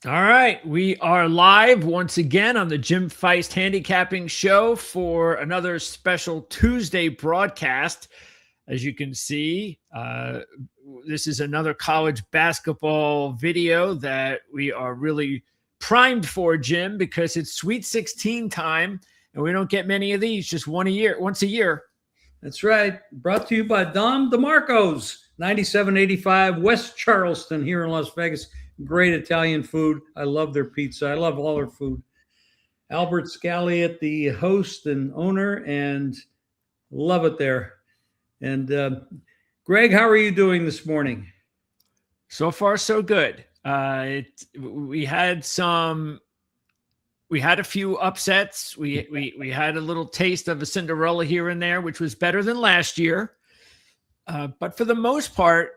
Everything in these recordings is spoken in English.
All right, we are live once again on the Jim Feist Handicapping Show for another special Tuesday broadcast. As you can see, this is another college basketball video that we are really primed for, Jim, because it's Sweet 16 time, and we don't get many of these, just once a year. That's right. Brought to you by Don DeMarco's, 9785 West Charleston here in Las Vegas. Great Italian food. I love their pizza. I love all their food. Albert Scalliot, the host and owner, and love it there. And Greg, how are you doing this morning? So far, so good. We had a few upsets. We had a little taste of a Cinderella here and there, which was better than last year. But for the most part,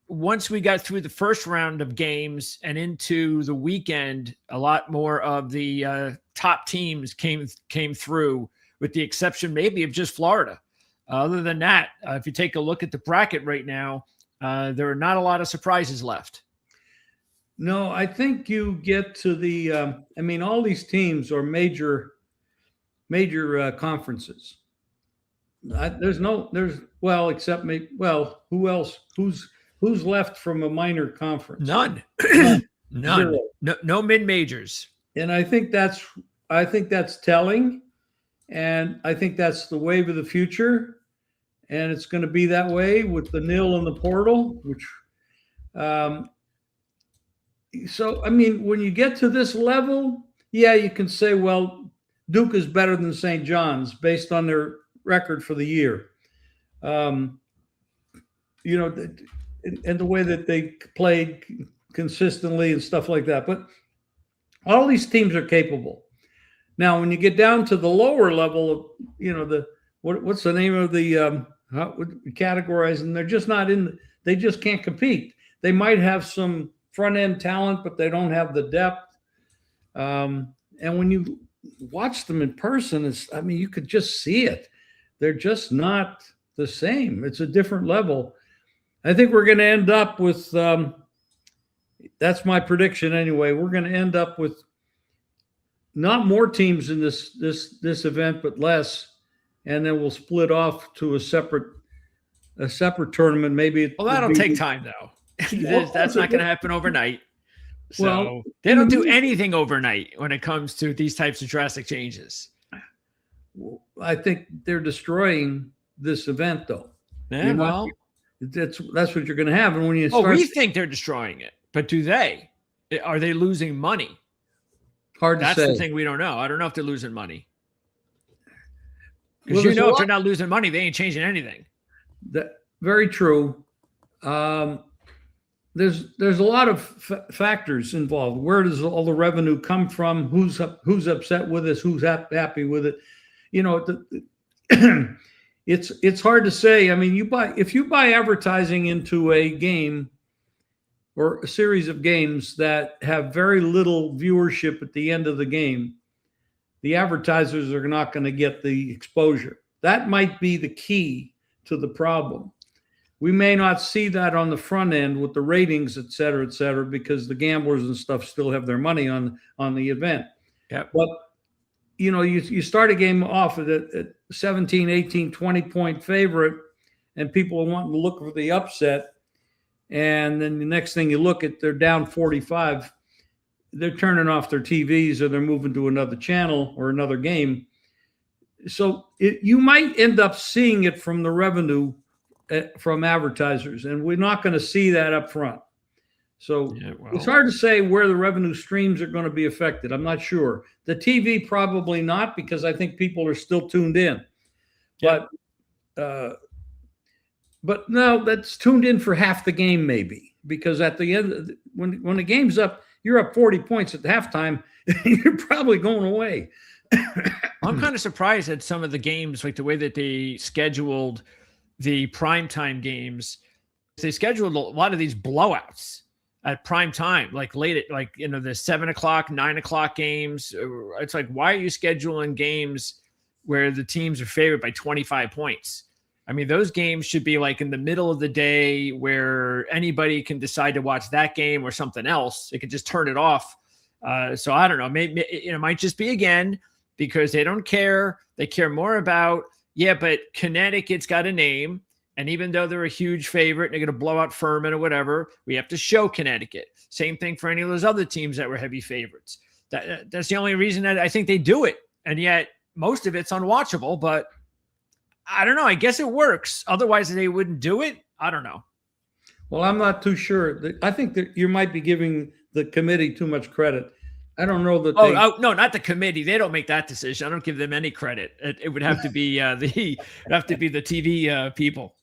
once we got through the first round of games and into the weekend, a lot more of the top teams came through, with the exception maybe of just Florida. Other than that, if you take a look at the bracket right now, there are not a lot of surprises left. No, I think you get to the. All these teams are major conferences. Except maybe. Well, who else? Who's left from a minor conference? None. None. No mid majors. And I think that's telling, and I think that's the wave of the future, and it's going to be that way with the nil in the portal. Which, when you get to this level, yeah, you can say, well, Duke is better than St. John's based on their record for the year. And the way that they played consistently and stuff like that. But all these teams are capable. Now, when you get down to the lower level of, what's the name of the how would we categorize them? They're just not in. They just can't compete. They might have some front end talent, but they don't have the depth. And when you watch them in person, you could just see it. They're just not the same. It's a different level. I think we're going to end up with, that's my prediction anyway. We're going to end up with not more teams in this event, but less, and then we'll split off to a separate tournament. Maybe. Well, that'll take time though. That's not going to happen overnight. So they don't do anything overnight when it comes to these types of drastic changes. I think they're destroying this event, though. Yeah, that's what you're going to have. And when you start, we think they're destroying it, but do they? Are they losing money? Hard to say. That's the thing we don't know. I don't know if they're losing money. Because if they're not losing money, they ain't changing anything. Very true. There's a lot of factors involved. Where does all the revenue come from? Who's upset with us? Who's happy with it? It's hard to say. If you buy advertising into a game or a series of games that have very little viewership at the end of the game, the advertisers are not going to get the exposure. That might be the key to the problem. We may not see that on the front end with the ratings, et cetera, because the gamblers and stuff still have their money on the event. Yep. But you start a game off at 17, 18, 20-point favorite, and people are wanting to look for the upset. And then the next thing you look at, they're down 45. They're turning off their TVs or they're moving to another channel or another game. So you might end up seeing it from the revenue from advertisers, and we're not going to see that up front. So it's hard to say where the revenue streams are going to be affected. I'm not sure. The TV probably not, because I think people are still tuned in. But no, that's tuned in for half the game maybe, because at the end, when the game's up, you're up 40 points at the halftime, you're probably going away. I'm kind of surprised at some of the games, like the way that they scheduled the primetime games. They scheduled a lot of these blowouts at prime time, like late at the 7 o'clock, 9 o'clock games. It's like, why are you scheduling games where the teams are favored by 25 points? I mean, those games should be like in the middle of the day where anybody can decide to watch that game or something else. They could just turn it off. So I don't know. Maybe it might just be, again, because they don't care. They care more about, but Connecticut's got a name. And even though they're a huge favorite, and they're going to blow out Furman or whatever, we have to show Connecticut. Same thing for any of those other teams that were heavy favorites. That's the only reason that I think they do it. And yet most of it's unwatchable, but I don't know. I guess it works. Otherwise they wouldn't do it. I don't know. Well, I'm not too sure. I think that you might be giving the committee too much credit. I don't know that. Oh no, not the committee. They don't make that decision. I don't give them any credit. It would have to be the TV people.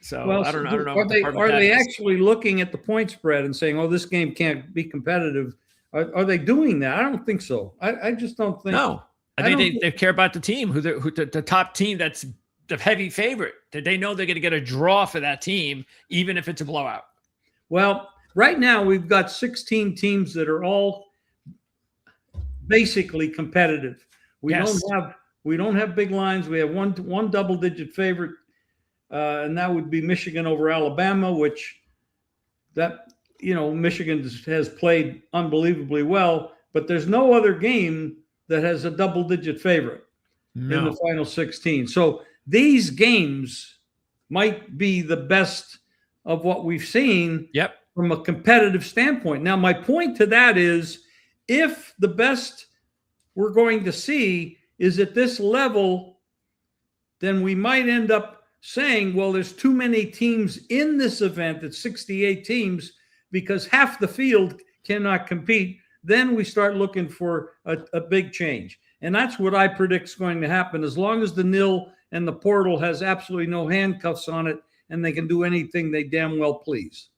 So I don't know. Are they actually looking at the point spread and saying, "Oh, this game can't be competitive"? Are they doing that? I don't think so. I just don't think. No, I think they care about the team, who the top team that's the heavy favorite. That they know they're going to get a draw for that team, even if it's a blowout. Well, right now we've got 16 teams that are all basically competitive. We don't have big lines. We have one double-digit favorite, and that would be Michigan over Alabama, which Michigan has played unbelievably well, but there's no other game that has a double-digit favorite in the final 16. So these games might be the best of what we've seen from a competitive standpoint. Now, my point to that is, if the best we're going to see is at this level, then we might end up saying, well, there's too many teams in this event. It's 68 teams because half the field cannot compete. Then we start looking for a big change. And that's what I predict is going to happen, as long as the NIL and the portal has absolutely no handcuffs on it and they can do anything they damn well please.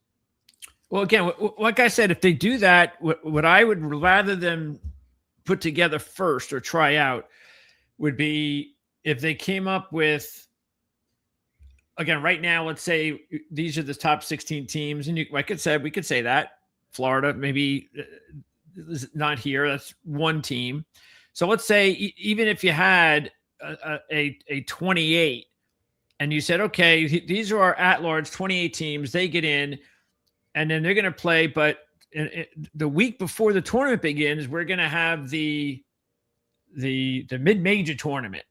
Well, again, like I said, if they do that, what I would rather them put together first or try out would be if they came up with, again, right now, let's say these are the top 16 teams. And like I said, we could say that Florida, maybe not here. That's one team. So let's say even if you had a 28 and you said, okay, these are our at-large 28 teams, they get in and then they're going to play. But the week before the tournament begins, we're going to have the mid-major tournament,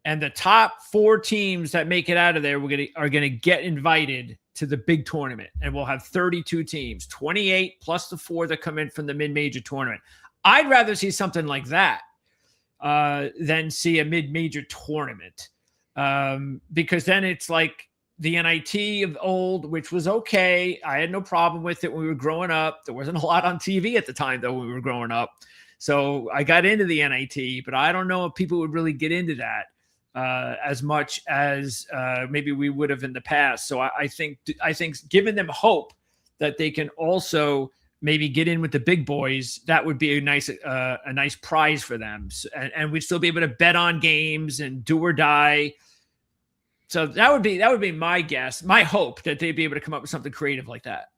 and the top 4 teams that make it out of there are going to get invited to the big tournament, and we'll have 32 teams, 28 plus the 4 that come in from the mid-major tournament. I'd rather see something like that than see a mid-major tournament, because then it's like the NIT of old, which was okay. I had no problem with it when we were growing up. There wasn't a lot on TV at the time, though, when we were growing up. So I got into the NIT, but I don't know if people would really get into that as much as maybe we would have in the past. So I think giving them hope that they can also maybe get in with the big boys, that would be a nice prize for them. And we'd still be able to bet on games and do or die. So that would be my guess, my hope, that they'd be able to come up with something creative like that.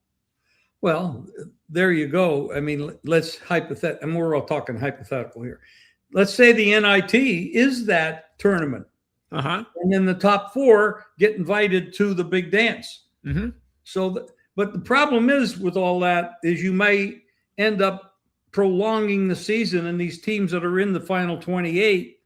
Well, there you go. I mean, let's hypothetical, and we're all talking hypothetical here. Let's say the NIT is that tournament, and then the top 4 get invited to the big dance. Mm-hmm. But the problem is with all that is you may end up prolonging the season, and these teams that are in the final 28,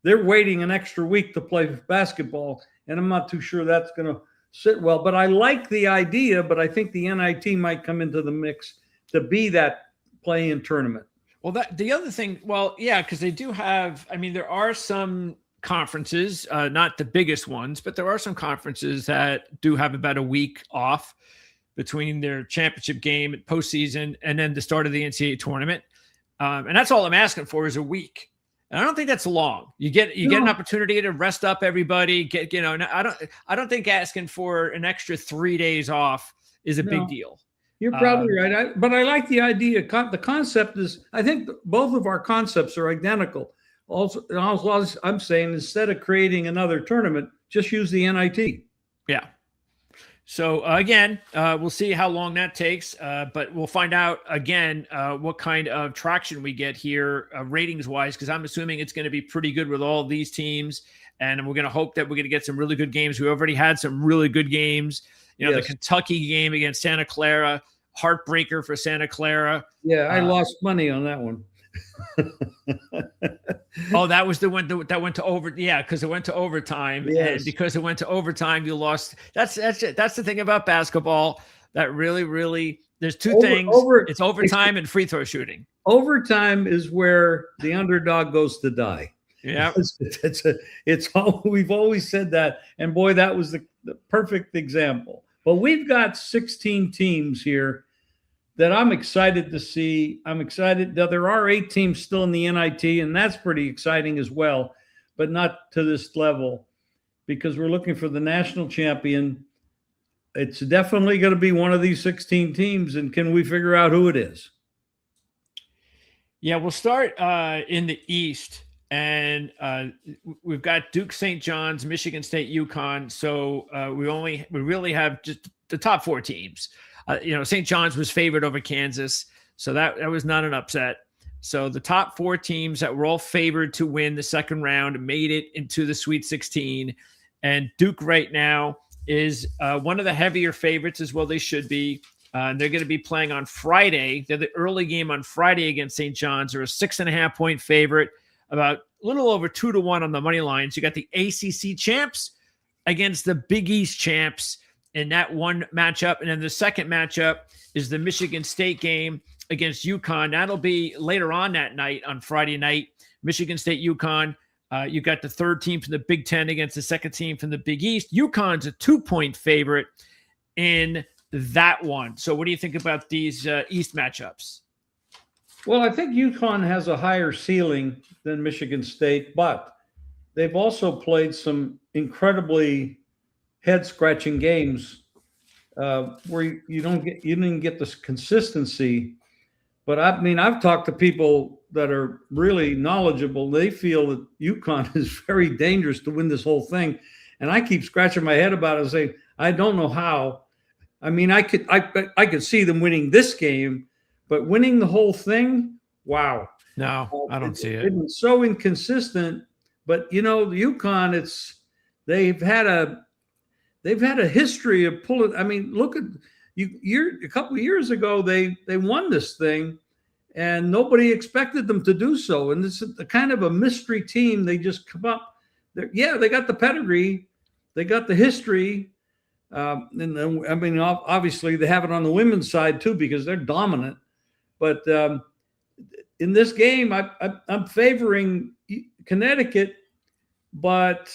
they're waiting an extra week to play basketball. And I'm not too sure that's going to sit well. But I like the idea, but I think the NIT might come into the mix to be that play-in tournament. Well, the other thing, because they do have, I mean, there are some conferences, not the biggest ones, but there are some conferences that do have about a week off between their championship game, postseason, and then the start of the NCAA tournament. And that's all I'm asking for is a week. And I don't think that's long. You get an opportunity to rest up everybody. I don't think asking for an extra 3 days off is a big deal. You're probably right. But I like the idea. The concept is, I think both of our concepts are identical. Also, I'm saying, instead of creating another tournament, just use the NIT. Yeah. So again, we'll see how long that takes, but we'll find out again what kind of traction we get here ratings-wise, because I'm assuming it's going to be pretty good with all these teams. and we're going to hope that we're going to get some really good games. We already had some really good games. You know, Yes. the Kentucky game against Santa Clara, heartbreaker for Santa Clara. Yeah, I lost money on that one. Oh, that was the one that went to over. Yeah, because it went to overtime, Yes. and because it went to overtime, you lost. That's it. That's the thing about basketball that really. There's two things. It's overtime and free throw shooting. Overtime is where the underdog goes to die. Yeah, we've always said that, and boy, that was the perfect example. But we've got 16 teams here that I'm excited to see. I'm excited that there are 8 teams still in the NIT, and that's pretty exciting as well, but not to this level, because we're looking for the national champion. It's definitely going to be one of these 16 teams, and can we figure out who it is? Yeah, we'll start in the East, and we've got Duke, St. John's, Michigan State, UConn. So we really have just the top 4 teams. St. John's was favored over Kansas, so that was not an upset. So the top 4 teams that were all favored to win the second round made it into the Sweet 16, and Duke right now is one of the heavier favorites as well. They should be. They're going to be playing on Friday. They're the early game on Friday against St. John's. They're a 6.5 point favorite, about a little over 2-1 on the money lines. You got the ACC champs against the Big East champs in that one matchup. And then the second matchup is the Michigan State game against UConn. That'll be later on that night on Friday night. Michigan State, UConn. You got the third team from the Big Ten against the second team from the Big East. UConn's a 2-point favorite in that one. So what do you think about these East matchups? Well, I think UConn has a higher ceiling than Michigan State, but they've also played some incredibly head-scratching games where you didn't get this consistency. But I mean, I've talked to people that are really knowledgeable. They feel that UConn is very dangerous to win this whole thing, and I keep scratching my head about it and saying, I don't know how. I mean, I could see them winning this game, but winning the whole thing, wow. No, I don't see it. It's so inconsistent. But the UConn, they've had a history of pulling. I mean, look at a couple of years ago they won this thing, and nobody expected them to do so. And this is a kind of a mystery team. They just come up. They got the pedigree, they got the history. And then, I mean, obviously they have it on the women's side too, because they're dominant. But in this game, I'm favoring Connecticut. But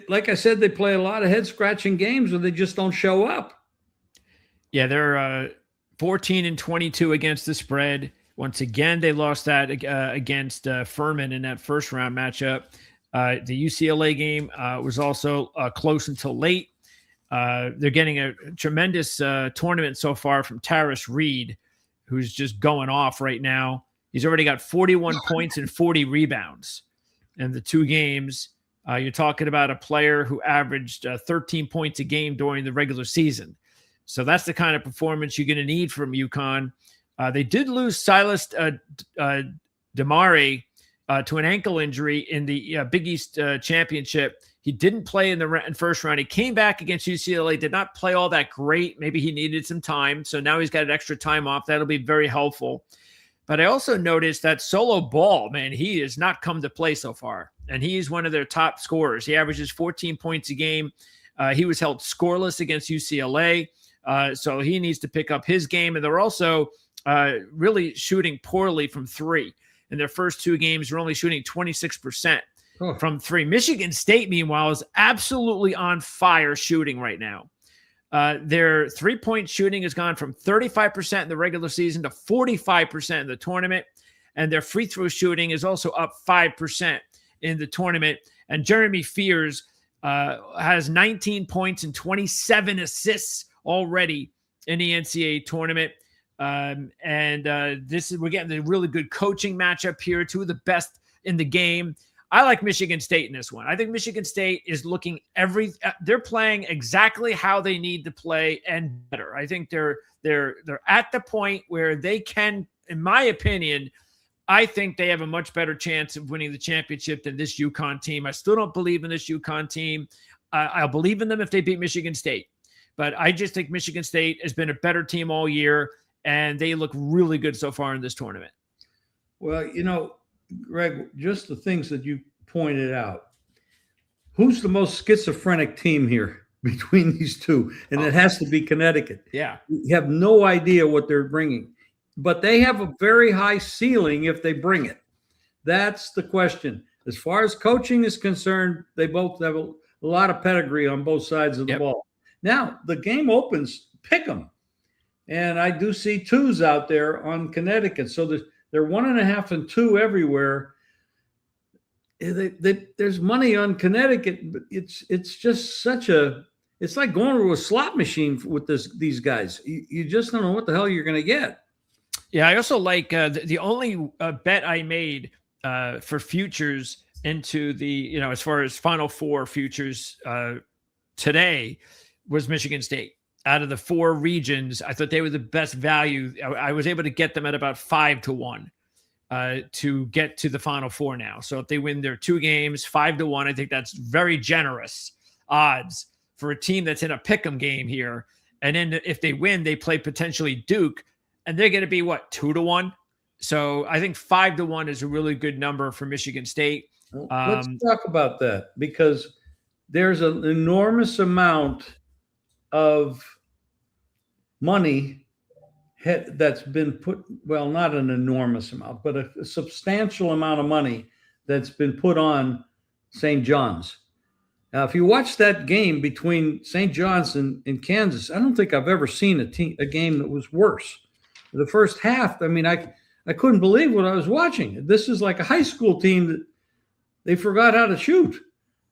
like I said, they play a lot of head-scratching games where they just don't show up. Yeah, they're 14-22 against the spread. Once again, they lost that against Furman in that first round matchup. The UCLA game was also close until late. They're getting a tremendous tournament so far from Taris Reed, who's just going off right now. He's already got 41 points and 40 rebounds in the 2 games. You're talking about a player who averaged 13 points a game during the regular season. So that's the kind of performance you're going to need from UConn. They did lose Silas Damari to an ankle injury in the Big East Championship. He didn't play in the first round. He came back against UCLA, did not play all that great. Maybe he needed some time. So now he's got an extra time off. That'll be very helpful. But I also noticed that Solo Ball, man, he has not come to play so far. And he's one of their top scorers. He averages 14 points a game. He was held scoreless against UCLA. So he needs to pick up his game. And they're also really shooting poorly from 3. In their first 2 games, they're only shooting 26% from 3. Michigan State, meanwhile, is absolutely on fire shooting right now. Their 3-point shooting has gone from 35% in the regular season to 45% in the tournament. And their free throw shooting is also up 5% in the tournament. And Jeremy Fears has 19 points and 27 assists already in the NCAA tournament. We're getting the really good coaching matchup here. 2 of the best in the game. I like Michigan State in this one. I think Michigan State is looking they're playing exactly how they need to play and better. I think they're at the point where they can, in my opinion, I think they have a much better chance of winning the championship than this UConn team. I still don't believe in this UConn team. I'll believe in them if they beat Michigan State. But I just think Michigan State has been a better team all year, and they look really good so far in this tournament. Well, Greg, just the things that you pointed out. Who's the most schizophrenic team here between these two? And it has to be Connecticut. Yeah. You have no idea what they're bringing. But they have a very high ceiling if they bring it. That's the question. As far as coaching is concerned, they both have a lot of pedigree on both sides of the ball. Now, the game opens, pick 'em. And I do see twos out there on Connecticut. So they're 1.5 and 2 everywhere. There's money on Connecticut, but it's just it's like going to a slot machine with these guys. You just don't know what the hell you're going to get. Yeah, I also like the only bet I made for futures into the, as far as Final Four futures today was Michigan State. Out of the 4 regions, I thought they were the best value. I was able to get them at about 5-1 to get to the Final Four now. So if they win their 2 games, 5-1, I think that's very generous odds for a team that's in a pick'em game here. And then if they win, they play potentially Duke, and they're going to be 2-1. So I think 5-1 is a really good number for Michigan State. Let's talk about that, because there's an enormous amount of money that's been put, well, not an enormous amount, but a substantial amount of money that's been put on St. John's. Now, if you watch that game between St. John's and Kansas, I don't think I've ever seen a game that was worse. The first half, I couldn't believe what I was watching. This is like a high school team that they forgot how to shoot.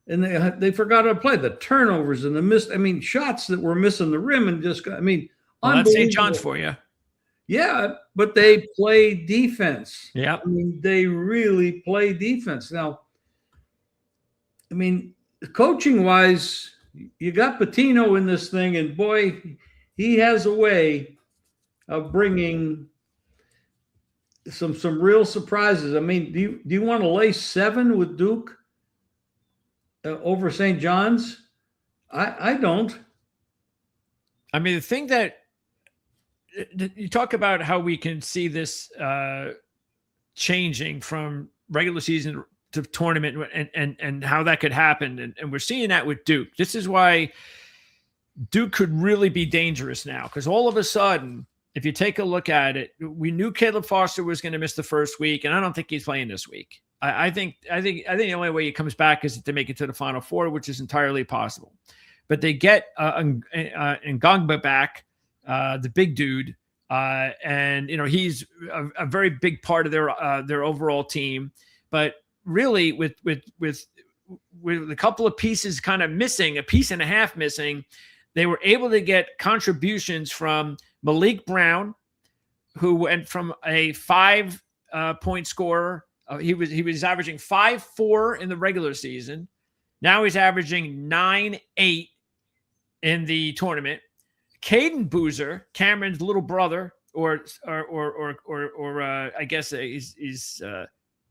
And they forgot how to play. The turnovers and the missed, shots that were missing the rim and just, that's St. John's for you. Yeah, but they play defense. Yeah. They really play defense. Now, coaching-wise, you got Pitino in this thing, and boy, he has a way of bringing some real surprises. Do you want to lay 7 with Duke over St. John's? I don't. The thing that you talk about how we can see this changing from regular season to tournament and how that could happen. And we're seeing that with Duke. This is why Duke could really be dangerous now, because all of a sudden, if you take a look at it, we knew Caleb Foster was going to miss the first week, and I don't think he's playing this week. I think the only way he comes back is to make it to the Final Four, which is entirely possible. But they get Ngongba back, the big dude, and he's a very big part of their overall team. But really, with a couple of pieces kind of missing, a piece and a half missing, they were able to get contributions from Malik Brown, who went from a 5-point scorer. He was averaging 5.4 in the regular season. Now he's averaging 9.8 in the tournament. Caden Boozer, Cameron's little brother, or I guess is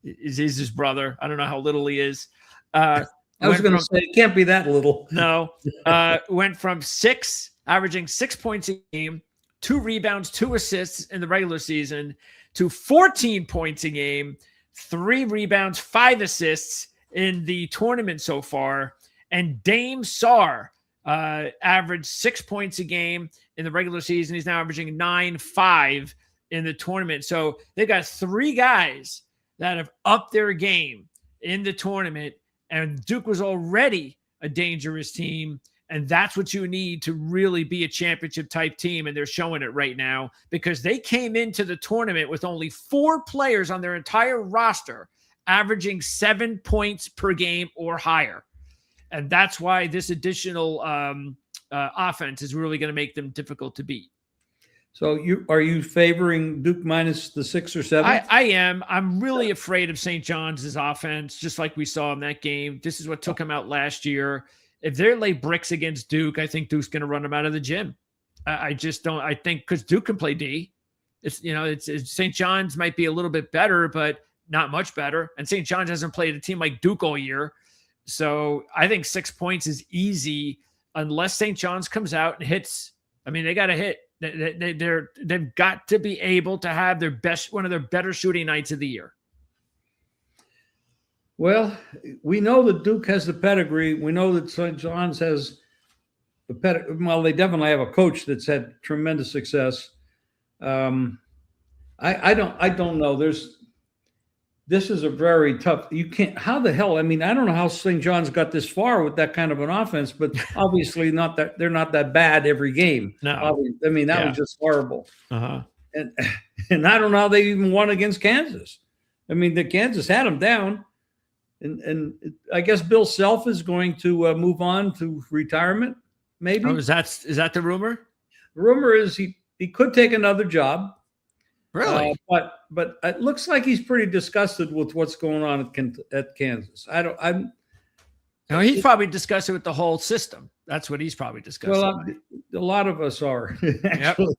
his brother. I don't know how little he is. I was going to say it can't be that little. No, went from averaging 6 points a game, 2 rebounds, 2 assists in the regular season, to 14 points a game, 3 rebounds, 5 assists in the tournament so far. And Dame Sarr averaged 6 points a game in the regular season. He's now averaging 9.5 in the tournament. So they've got 3 guys that have upped their game in the tournament. And Duke was already a dangerous team. And that's what you need to really be a championship type team. And they're showing it right now, because they came into the tournament with only 4 players on their entire roster averaging 7 points per game or higher. And that's why this additional offense is really going to make them difficult to beat. So are you favoring Duke minus the 6 or 7? I am. I'm really afraid of St. John's offense, just like we saw in that game. This is what took them out last year. If they lay bricks against Duke, I think Duke's going to run them out of the gym. I just don't. I think because Duke can play D. It's St. John's might be a little bit better, but not much better. And St. John's hasn't played a team like Duke all year. So I think 6 points is easy unless St. John's comes out and hits. I mean, they got to hit. They've got to be able to have one of their better shooting nights of the year. Well, we know that Duke has the pedigree. We know that St. John's has the pedigree. Well, they definitely have a coach that's had tremendous success. I don't know. This is a very tough. You can't. How the hell? I mean, I don't know how St. John's got this far with that kind of an offense, but obviously not that they're not that bad every game. No, I mean that was just horrible. Uh-huh. And I don't know how they even won against Kansas. I mean, the Kansas had them down, and I guess Bill Self is going to move on to retirement. Maybe. Oh, is that the rumor? The rumor is he could take another job. Really? But it looks like he's pretty disgusted with what's going on at Kansas. He's probably disgusted with the whole system. That's what he's probably disgusted. Well, a lot of us are actually.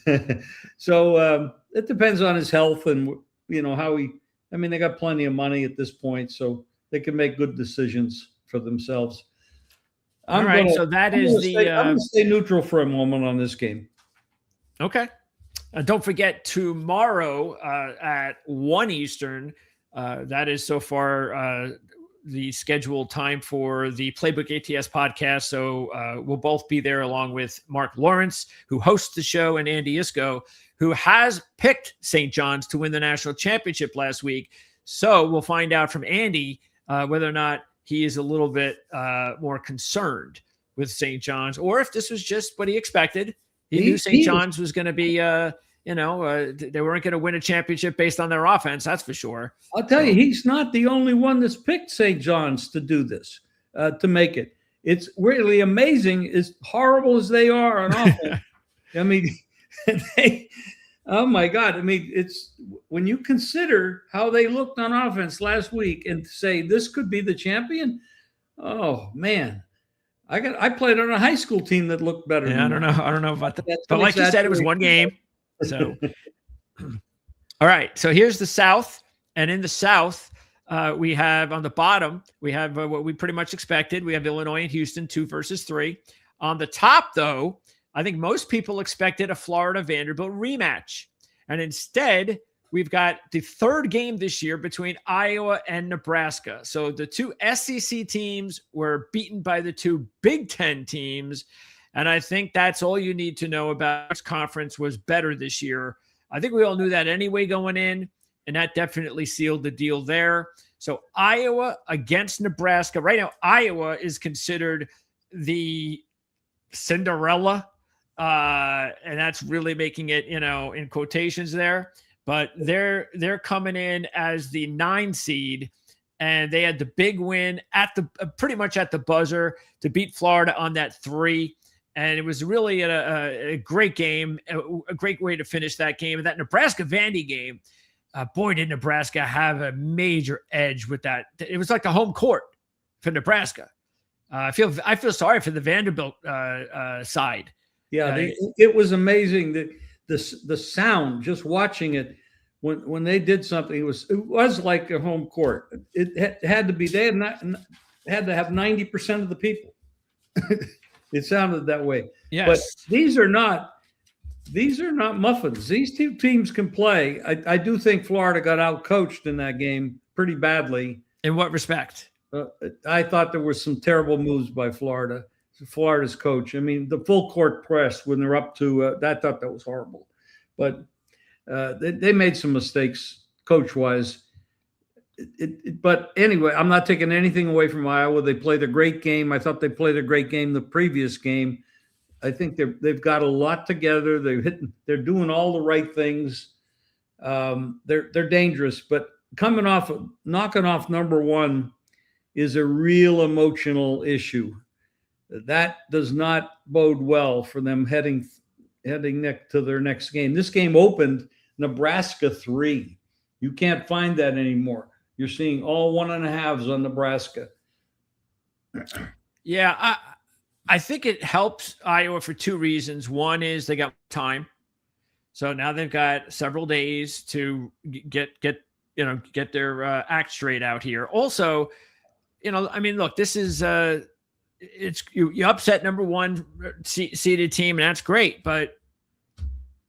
Yep. So it depends on his health and how he. I mean, they got plenty of money at this point, so they can make good decisions for themselves. I'm going to stay neutral for a moment on this game. Okay. Don't forget tomorrow at 1 Eastern. That is so far the scheduled time for the Playbook ATS podcast. So we'll both be there along with Mark Lawrence, who hosts the show, and Andy Isco, who has picked St. John's to win the national championship last week. So we'll find out from Andy whether or not he is a little bit more concerned with St. John's, or if this was just what he expected. He knew St. John's was going to be, they weren't going to win a championship based on their offense. That's for sure. I'll tell you, he's not the only one that's picked St. John's to do this, to make it. It's really amazing, as horrible as they are on offense. I mean, oh my God. I mean, it's when you consider how they looked on offense last week and say this could be the champion. Oh man. I played on a high school team that looked better. Yeah, I don't know about that. But like you said, it was one game. So, all right. So here's the South, and in the South, we have on the bottom, we have what we pretty much expected. We have Illinois and Houston, 2 versus 3. On the top, though, I think most people expected a Florida Vanderbilt rematch, and instead, we've got the third game this year between Iowa and Nebraska. So the 2 SEC teams were beaten by the 2 Big Ten teams. And I think that's all you need to know about which conference was better this year. I think we all knew that anyway going in, and that definitely sealed the deal there. So Iowa against Nebraska. Right now, Iowa is considered the Cinderella, and that's really making it, in quotations there. But they're coming in as the 9 seed, and they had the big win at the pretty much at the buzzer to beat Florida on that 3. And it was really a great game, a great way to finish that game. And that Nebraska-Vandy game, boy, did Nebraska have a major edge with that. It was like the home court for Nebraska. I feel sorry for the Vanderbilt side. Yeah, it was amazing that the sound, just watching it when they did something, it was like a home court. It had to be. They had to have 90% of the people. It sounded that way. Yes. But these are not muffins. These 2 teams can play. I do think Florida got out-coached in that game pretty badly. In what respect? I thought there were some terrible moves by Florida's coach. I mean, the full court press when they're up to I thought that was horrible. But they made some mistakes coach-wise. But anyway, I'm not taking anything away from Iowa. They played a great game. I thought they played a great game the previous game. I think they've got a lot together. They're doing all the right things. They're dangerous, but knocking off number 1 is a real emotional issue. That does not bode well for them heading to their next game. This game opened Nebraska 3. You can't find that anymore. You're seeing all 1.5s on Nebraska. Yeah, I think it helps Iowa for 2 reasons. One is they got time. So now they've got several days to get their act straight out here. Also, I mean, look, this is it's you upset number one seeded team, and that's great. But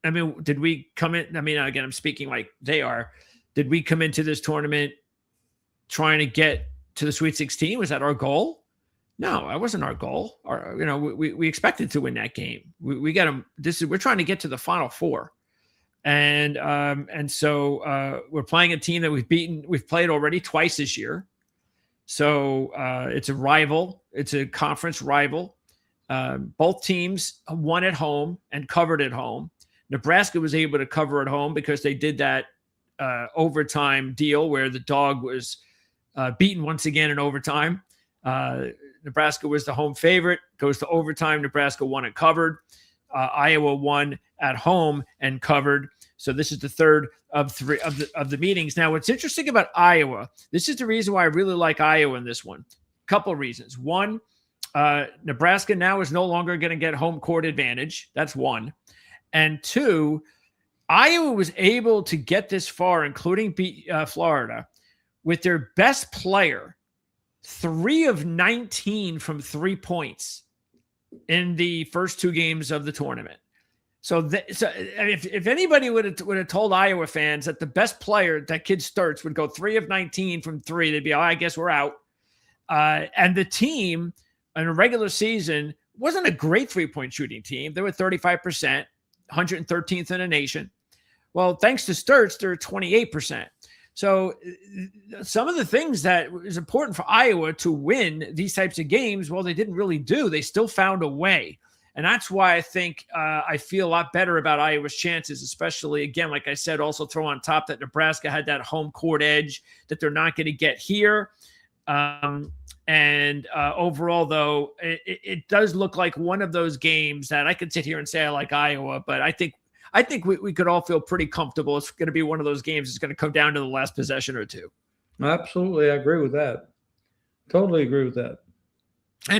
I mean, did we come in? I mean, again, I'm speaking like they are. Did we come into this tournament trying to get to the Sweet 16? Was that our goal? No, that wasn't our goal. We expected to win that game. We got them. We're trying to get to the Final Four, and so we're playing a team that we've played already twice this year. So it's a rival. It's a conference rival. Both teams won at home and covered at home. Nebraska was able to cover at home because they did that overtime deal where the Dog was beaten once again in overtime. Nebraska was the home favorite, goes to overtime. Nebraska won and covered. Iowa won at home and covered. So this is the third of three of the meetings. Now, what's interesting about Iowa, this is the reason why I really like Iowa in this one. Couple reasons. One, Nebraska now is no longer going to get home court advantage. That's one. And two, Iowa was able to get this far, including beat Florida, with their best player, 3 of 19 from 3 points in the first 2 games of the tournament. So if anybody would have told Iowa fans that the best player that kid starts would go 3 of 19 from 3, they'd be, I guess we're out. And the team in a regular season wasn't a great 3-point shooting team. They were 35%, 113th in the nation. Well, thanks to Sturts, they're 28%. So some of the things that is important for Iowa to win these types of games, well, they didn't really do. They still found a way. And that's why I think I feel a lot better about Iowa's chances, especially, again, like I said, also throw on top that Nebraska had that home court edge that they're not going to get here. And overall, though, it does look like one of those games that I could sit here and say I like Iowa, but I think we could all feel pretty comfortable. It's going to be one of those games that's going to come down to the last possession or two. Absolutely. I agree with that. Totally agree with that.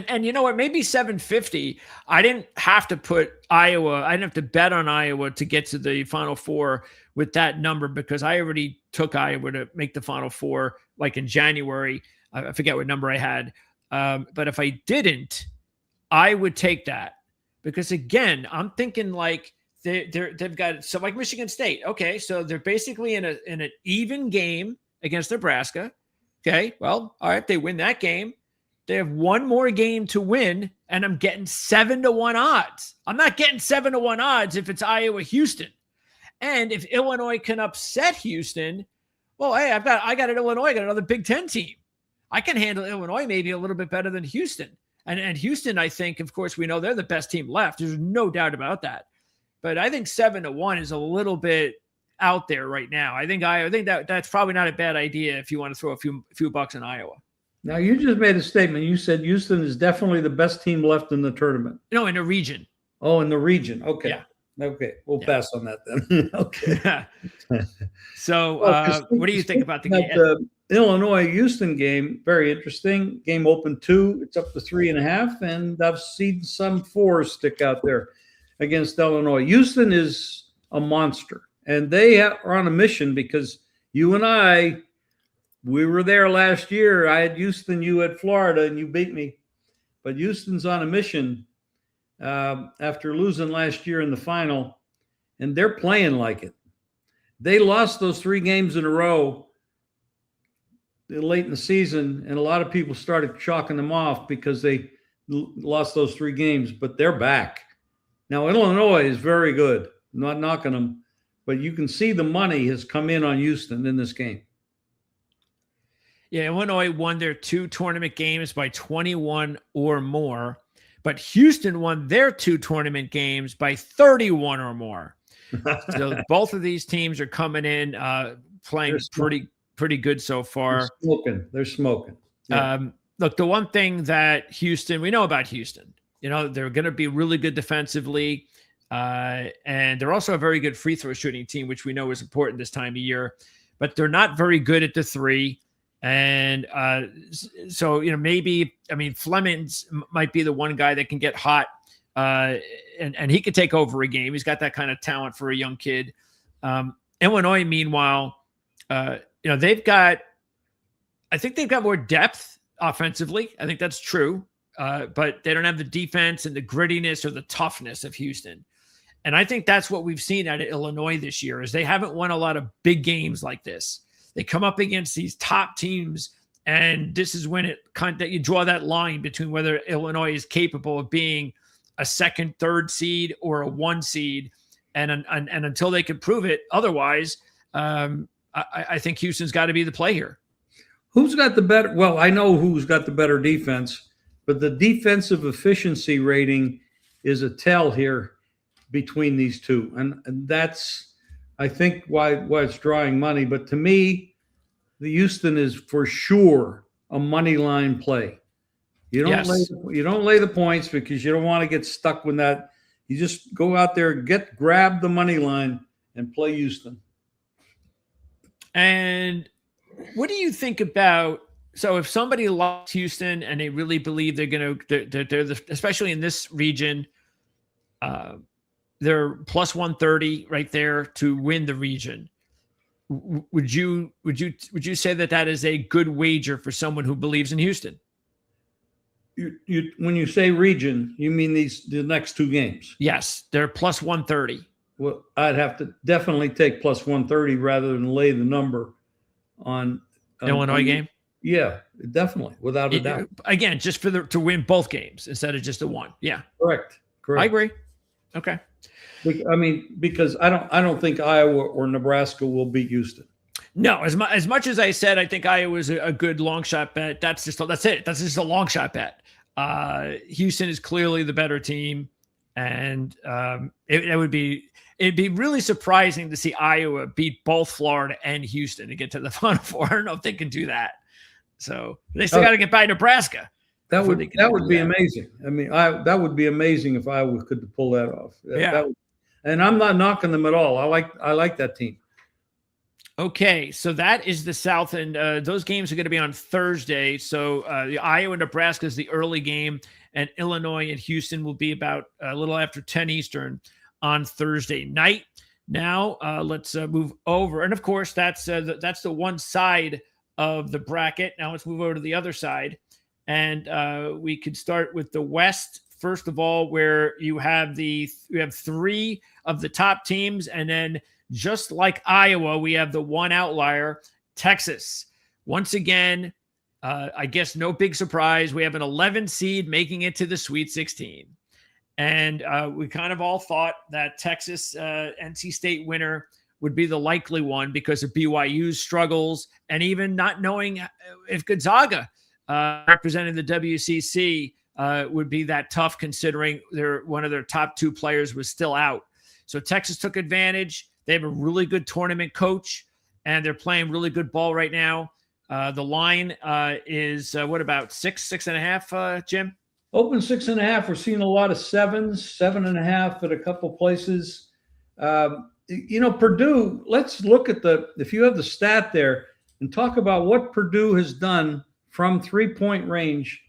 And you know what? Maybe 750. I didn't have to put Iowa. I didn't have to bet on Iowa to get to the Final Four with that number because I already took Iowa to make the Final Four like in January. I forget what number I had. But if I didn't, I would take that because, again, I'm thinking like they've got so like Michigan State. Okay, so they're basically in an even game against Nebraska. Okay, well, all right, they win that game. They have one more game to win, and I'm getting 7-1 odds. I'm not getting 7-1 odds if it's Iowa-Houston. And if Illinois can upset Houston, well, hey, I got an Illinois, I got another Big Ten team. I can handle Illinois maybe a little bit better than Houston. And Houston, I think, of course, we know they're the best team left. There's no doubt about that. But I think 7-1 is a little bit out there right now. I think that's probably not a bad idea if you want to throw a few bucks in Iowa. Now, you just made a statement. You said Houston is definitely the best team left in the tournament. No, in the region. Oh, in the region. Okay. Yeah. Okay. We'll pass on that then. Okay. So what do you think about the game? The Illinois-Houston game, very interesting. Game opened 2. It's up to 3.5. And I've seen some 4s stick out there against Illinois. Houston is a monster. And they are on a mission because you and I – we were there last year. I had Houston, you had Florida, and you beat me. But Houston's on a mission after losing last year in the final, and they're playing like it. They lost those 3 games in a row late in the season, and a lot of people started chalking them off because they lost those 3 games, but they're back. Now, Illinois is very good. I'm not knocking them, but you can see the money has come in on Houston in this game. Yeah, Illinois won their 2 tournament games by 21 or more, but Houston won their 2 tournament games by 31 or more. So both of these teams are coming in playing pretty good so far. They're smoking. Yeah. Look, the one thing that we know about Houston, they're going to be really good defensively, and they're also a very good free throw shooting team, which we know is important this time of year, but they're not very good at the 3. And so, maybe, Flemings might be the one guy that can get hot and he could take over a game. He's got that kind of talent for a young kid. Illinois, meanwhile, I think they've got more depth offensively. I think that's true. But they don't have the defense and the grittiness or the toughness of Houston. And I think that's what we've seen out of Illinois this year is they haven't won a lot of big games like this. They come up against these top teams, and this is when you draw that line between whether Illinois is capable of being a second, third seed or a 1 seed. And until they can prove it otherwise, I think Houston's got to be the play here. Who's got the better? Well, I know who's got the better defense, but the defensive efficiency rating is a tell here between these two. And that's, I think, why it's drawing money. But to me, the Houston is for sure a money line play. You don't lay the points because you don't want to get stuck with that. You just go out there, grab the money line and play Houston. And what do you think about, so if somebody likes Houston and they really believe they're especially in this region, they're plus 130 right there to win the region. Would you say that is a good wager for someone who believes in Houston? When you say region, you mean the next 2 games? Yes, they're plus 130. Well, I'd have to definitely take plus 130 rather than lay the number on Illinois game. Yeah, definitely, without a doubt. Again, just to win both games instead of just a 1. Yeah, correct. I agree. Okay. I mean, because I don't think Iowa or Nebraska will beat Houston. No, as much as I said, I think Iowa is a good long shot bet. That's it. That's just a long shot bet. Houston is clearly the better team, and it'd be really surprising to see Iowa beat both Florida and Houston to get to the Final Four. I don't know if they can do that. So they still got to get by Nebraska. That would be amazing. I mean, that would be amazing if Iowa could pull that off. And I'm not knocking them at all. I like that team. Okay, so that is the South, and those games are going to be on Thursday. So the Iowa and Nebraska is the early game, and Illinois and Houston will be about a little after 10 Eastern on Thursday night. Now let's move over, and of course that's the one side of the bracket. Now let's move over to the other side, and we could start with the West first of all, where you have 3 of the top teams, and then just like Iowa, we have the one outlier, Texas. Once again, I guess no big surprise. We have an 11 seed making it to the Sweet 16. And we kind of all thought that Texas NC State winner would be the likely one because of BYU's struggles and even not knowing if Gonzaga representing the WCC would be that tough considering one of their top 2 players was still out. So Texas took advantage. They have a really good tournament coach, and they're playing really good ball right now. The line is what about 6.5, Jim? Open 6.5. We're seeing a lot of 7s, 7.5 at a couple places. Purdue, let's look at if you have the stat there and talk about what Purdue has done from 3-point range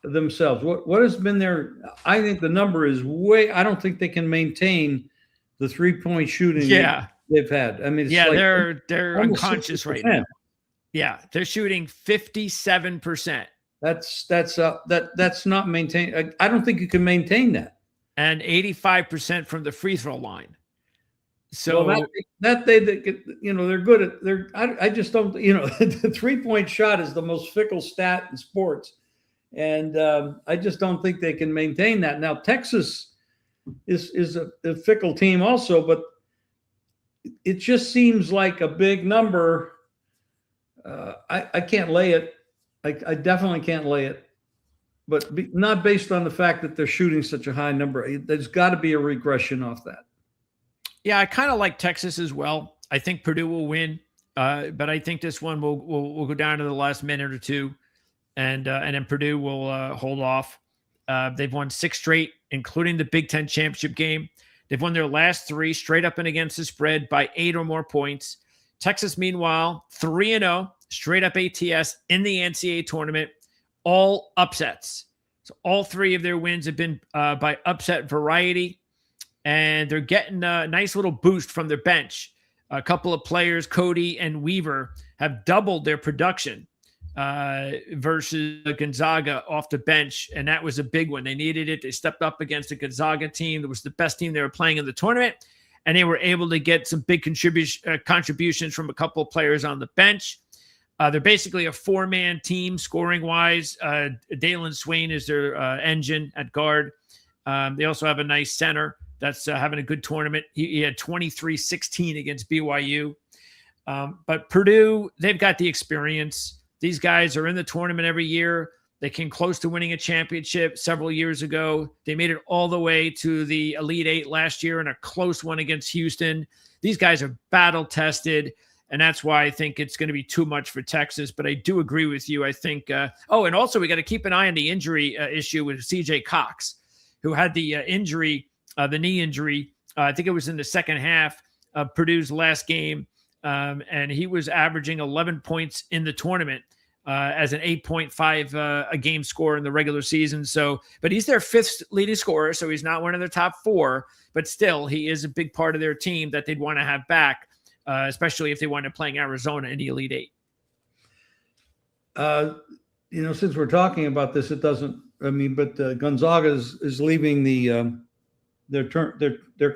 themselves. What has been their, I think the number is I don't think they can maintain the 3-point shooting they've had. I mean, they're unconscious 60%. Right now. Yeah, they're shooting 57%. That's not maintained. I don't think you can maintain that. And 85% from the free throw line. So they're good at I just don't, the 3-point shot is the most fickle stat in sports. And I just don't think they can maintain that. Now, Texas is a fickle team also, but it just seems like a big number. I can't lay it. I definitely can't lay it, but not based on the fact that they're shooting such a high number. There's got to be a regression off that. Yeah, I kind of like Texas as well. I think Purdue will win, but I think this one will go down to the last minute or 2, and then Purdue will hold off. They've won 6 straight, including the Big Ten championship game. They've won their last 3 straight up and against the spread by 8 or more points. Texas, meanwhile, 3-0, straight up ATS in the NCAA tournament, all upsets. So all 3 of their wins have been by upset variety, and they're getting a nice little boost from their bench. A couple of players, Cody and Weaver, have doubled their production versus Gonzaga off the bench, and that was a big one. They needed it. They stepped up against a Gonzaga team that was the best team they were playing in the tournament, and they were able to get some big contributions from a couple of players on the bench. They're basically a 4-man team scoring-wise. Dalen Swain is their engine at guard. They also have a nice center that's having a good tournament. He had 23-16 against BYU. But Purdue, they've got the experience. These guys are in the tournament every year. They came close to winning a championship several years ago. They made it all the way to the Elite Eight last year in a close one against Houston. These guys are battle-tested, and that's why I think it's going to be too much for Texas. But I do agree with you. I think and also we got to keep an eye on the injury issue with CJ Cox, who had the injury, the knee injury. I think it was in the second half of Purdue's last game, and he was averaging 11 points in the tournament as an 8.5 a game score in the regular season. So, but he's their 5th leading scorer, so he's not one of their top 4. But still, he is a big part of their team that they'd want to have back. Especially if they wind up playing Arizona in the Elite Eight. Since we're talking about this, it doesn't. I mean, but Gonzaga is leaving their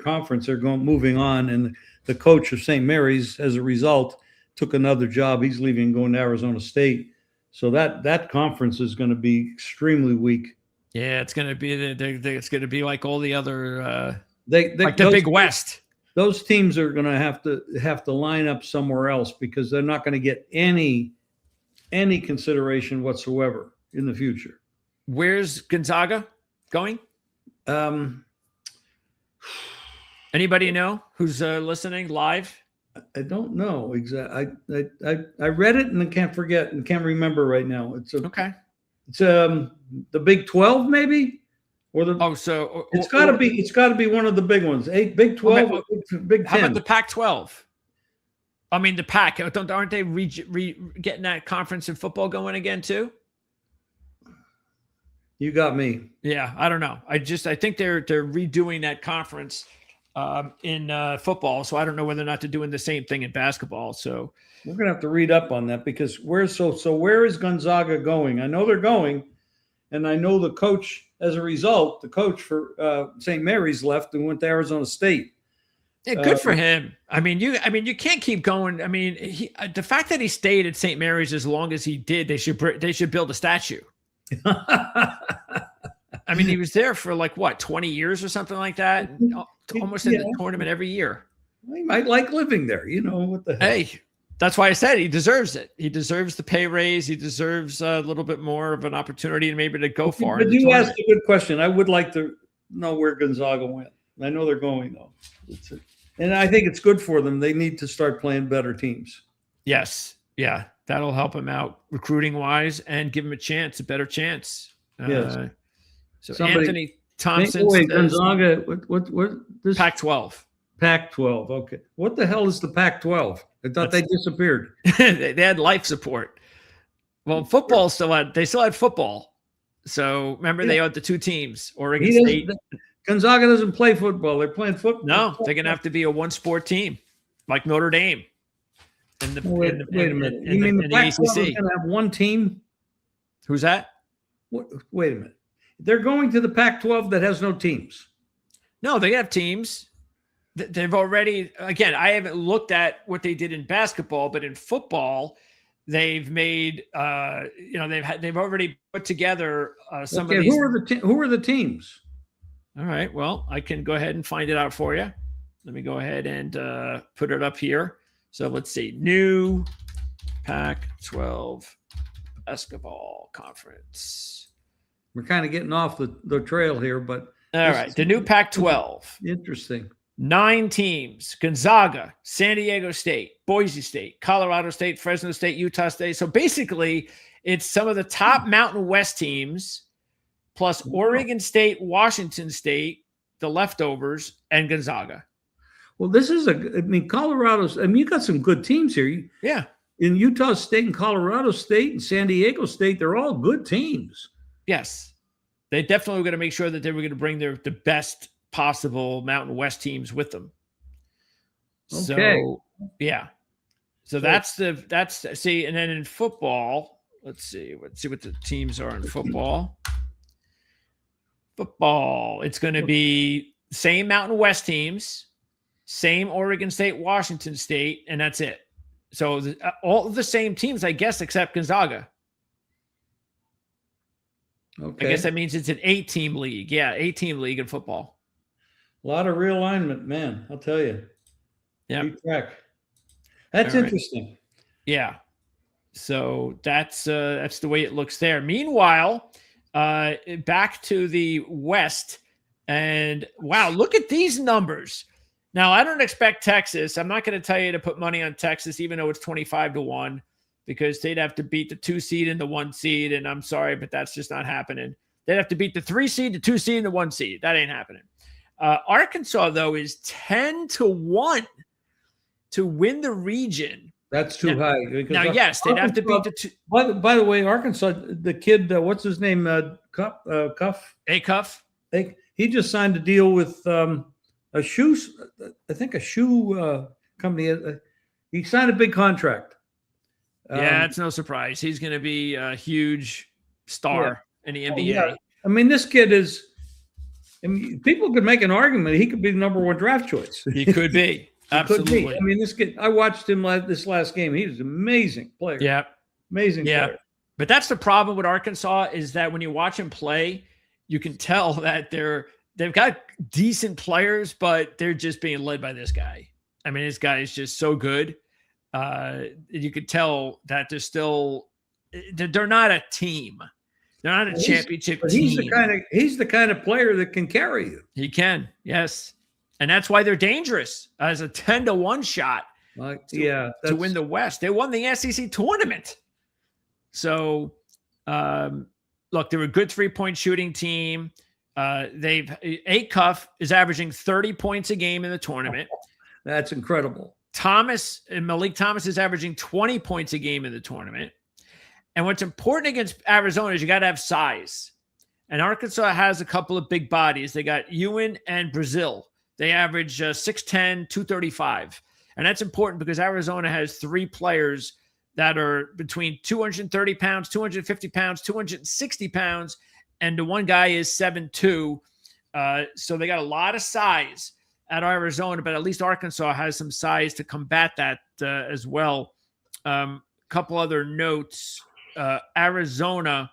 conference. They're moving on, and the coach of St. Mary's, as a result, took another job. He's leaving, going to Arizona State. So that conference is going to be extremely weak. Yeah, it's going to be it's going to be like all the other like the Big West. Those teams are going to have to line up somewhere else because they're not going to get any consideration whatsoever in the future. Where's Gonzaga going? Anybody know who's listening live? I don't know exactly. I read it and I can't remember right now. It's okay. It's the Big 12 maybe. Or the, it's got to be one of the big ones. Big 12, or Big 10. How about the Pac-12? I mean, the Pac. Aren't they getting that conference in football going again too? You got me. Yeah, I don't know. I think they're redoing that conference in football. So I don't know whether or not they're doing the same thing in basketball. So we're gonna have to read up on that because where is Gonzaga going? I know they're going, and I know the coach. As a result, the coach for St. Mary's left and went to Arizona State. Yeah, good for him. I mean, you can't keep going. I mean, the fact that he stayed at St. Mary's as long as he did, they should build a statue. I mean, he was there for 20 years or something like that, almost in the tournament every year. He might like living there, what the hell. Hey, that's why I said he deserves it. He deserves the pay raise. He deserves a little bit more of an opportunity and maybe to go far. But you asked a good question. I would like to know where Gonzaga went. I know they're going though. And I think it's good for them. They need to start playing better teams. Yes. Yeah. That'll help them out recruiting wise and give them a better chance. Yes. So Anthony Thompson. Wait, Gonzaga, what this? Pac-12. Pac-12. Okay. What the hell is the Pac-12? I thought they disappeared. They had life support. Well, football they still had football. So remember they had the 2 teams, Oregon State. Gonzaga doesn't play football. They're playing football. No, they're going to have to be a 1-sport team like Notre Dame. Wait a minute. You mean the Pac-12 is going to have one team? Who's that? Wait a minute. They're going to the Pac-12 that has no teams. No, they have teams. They've already, again, I haven't looked at what they did in basketball, but in football, they've made, they've already put together some of these. Who are the teams? All right. Well, I can go ahead and find it out for you. Let me go ahead and put it up here. So let's see. New Pac-12 basketball conference. We're kind of getting off the trail here, but. All right. The new Pac-12. Interesting. 9 teams: Gonzaga, San Diego State, Boise State, Colorado State, Fresno State, Utah State. So basically, it's some of the top Mountain West teams, plus Oregon State, Washington State, the leftovers, and Gonzaga. Well, Colorado's, you got some good teams here. Yeah. In Utah State and Colorado State and San Diego State, they're all good teams. Yes. they definitely were going to make sure that they were going to bring the best possible Mountain West teams with them. Okay. So, yeah. So that's see, and then in football, let's see what the teams are in football. Football, it's going to be same Mountain West teams, same Oregon State, Washington State, and that's it. So all the same teams, I guess, except Gonzaga. Okay. I guess that means it's an 8-team league. Yeah, 8-team league in football. A lot of realignment, man. I'll tell you. Yeah. Keep track. That's interesting. Yeah. So that's the way it looks there. Meanwhile, back to the West, and wow, look at these numbers. Now, I don't expect Texas. I'm not going to tell you to put money on Texas, even though it's 25-1, because they'd have to beat the 2 seed and the 1 seed. And I'm sorry, but that's just not happening. They'd have to beat the 3 seed, the 2 seed, and the 1 seed. That ain't happening. Arkansas, though, is 10-1 to win the region. That's too high. Now, yes, they'd have to beat the 2. By the way, Arkansas, the kid, what's his name? Cuff. Cuff. He just signed a deal with a shoe company. He signed a big contract. Yeah, it's no surprise. He's going to be a huge star in the NBA. Yeah. I mean, this kid is. I mean, people could make an argument he could be the number 1 draft choice. He could be. Absolutely. Could be. I mean, this kid. I watched him this last game. He was an amazing player. Yeah, amazing. Yeah, player. But that's the problem with Arkansas is that when you watch him play, you can tell that they've got decent players, but they're just being led by this guy. I mean, this guy is just so good. You could tell that they're not a team. They're not a championship team. He's the kind of player that can carry you. He can, yes. And that's why they're dangerous as a 10-1 shot to win the West. They won the SEC tournament. So, look, they're a good 3-point shooting team. Cuff is averaging 30 points a game in the tournament. That's incredible. Malik Thomas is averaging 20 points a game in the tournament. And what's important against Arizona is you got to have size. And Arkansas has a couple of big bodies. They got Ewan and Brazil. They average 6'10", 235. And that's important because Arizona has 3 players that are between 230 pounds, 250 pounds, 260 pounds. And the one guy is 7'2". So they got a lot of size at Arizona, but at least Arkansas has some size to combat that as well. Couple other notes. Arizona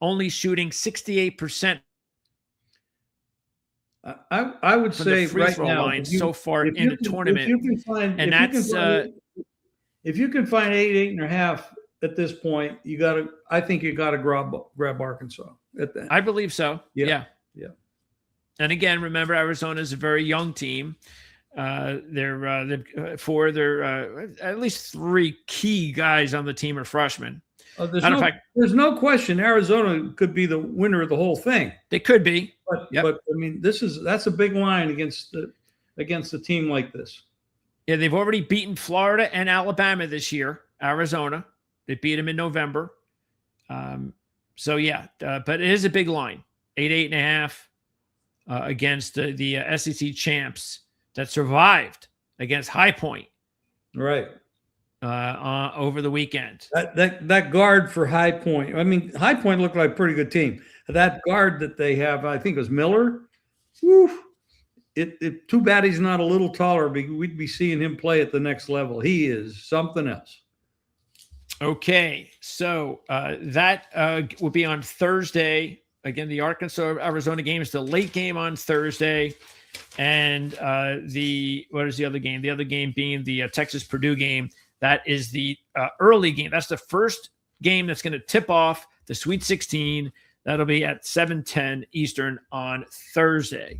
only shooting 68%. I would say free right throw now line so far in the tournament, if you can find 8.5 at this point, I think you got to grab Arkansas at that. I believe so. Yeah. And again, remember, Arizona is a very young team. They're at least 3 key guys on the team are freshmen. There's no question Arizona could be the winner of the whole thing. They could be, but I mean, that's a big line against a team like this. Yeah, they've already beaten Florida and Alabama this year. Arizona, they beat them in November. But it is a big line, 8.5 against the SEC champs that survived against High Point. Right. Over the weekend. That guard for High Point. I mean, High Point looked like a pretty good team. That guard that they have, I think it was Miller. Woo, too bad he's not a little taller. We'd be seeing him play at the next level. He is something else. Okay, so that will be on Thursday. Again, the Arkansas-Arizona game is the late game on Thursday. And what is the other game? The other game being the Texas-Purdue game. That is the early game. That's the first game that's going to tip off the Sweet 16. That'll be at 7:10 Eastern on Thursday.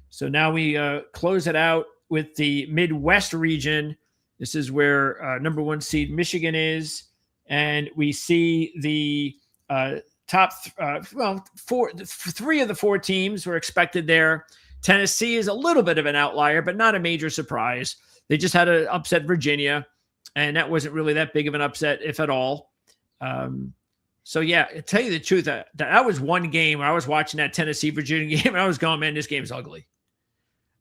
So now we close it out with the Midwest region. This is where number 1 seed Michigan is. And we see the top, 3 of the 4 teams were expected there. Tennessee is a little bit of an outlier, but not a major surprise. They just had to upset Virginia, and that wasn't really that big of an upset, if at all. So yeah, to tell you the truth, that was one game where I was watching that Tennessee Virginia game and I was going, man, this game's ugly.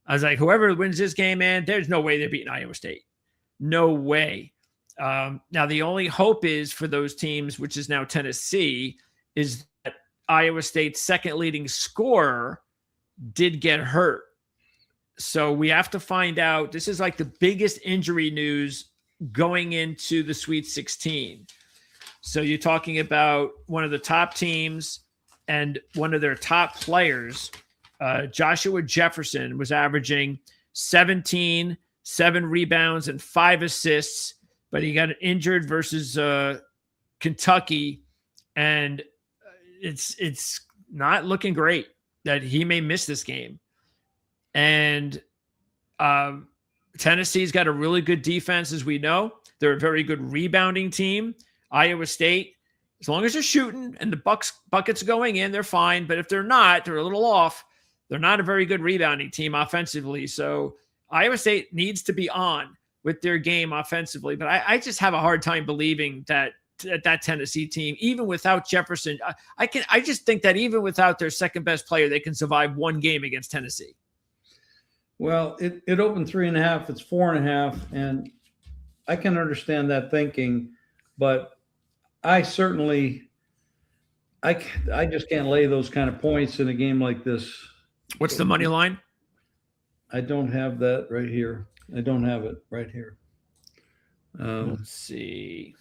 I was like, whoever wins this game, man, there's no way they're beating Iowa State. No way. Now the only hope is for those teams, which is now Tennessee, is that Iowa State's second leading scorer did get hurt. So we have to find out. This is like the biggest injury news going into the Sweet 16. So you're talking about one of the top teams and one of their top players, Joshua Jefferson, was averaging 17, 7 rebounds, and 5 assists, but he got injured versus Kentucky, and it's not looking great that he may miss this game. And Tennessee's got a really good defense, as we know. They're a very good rebounding team. Iowa State, as long as they're shooting and the buckets going in, they're fine. But if they're not, they're a little off. They're not a very good rebounding team offensively. So Iowa State needs to be on with their game offensively. But I just have a hard time believing that Tennessee team, even without Jefferson, I just think that even without their second best player, they can survive one game against Tennessee. Well, it opened 3.5. It's 4.5, and I can understand that thinking, but I just can't lay those kind of points in a game like this. What's the money line? I don't have that right here. I don't have it right here. Let's see.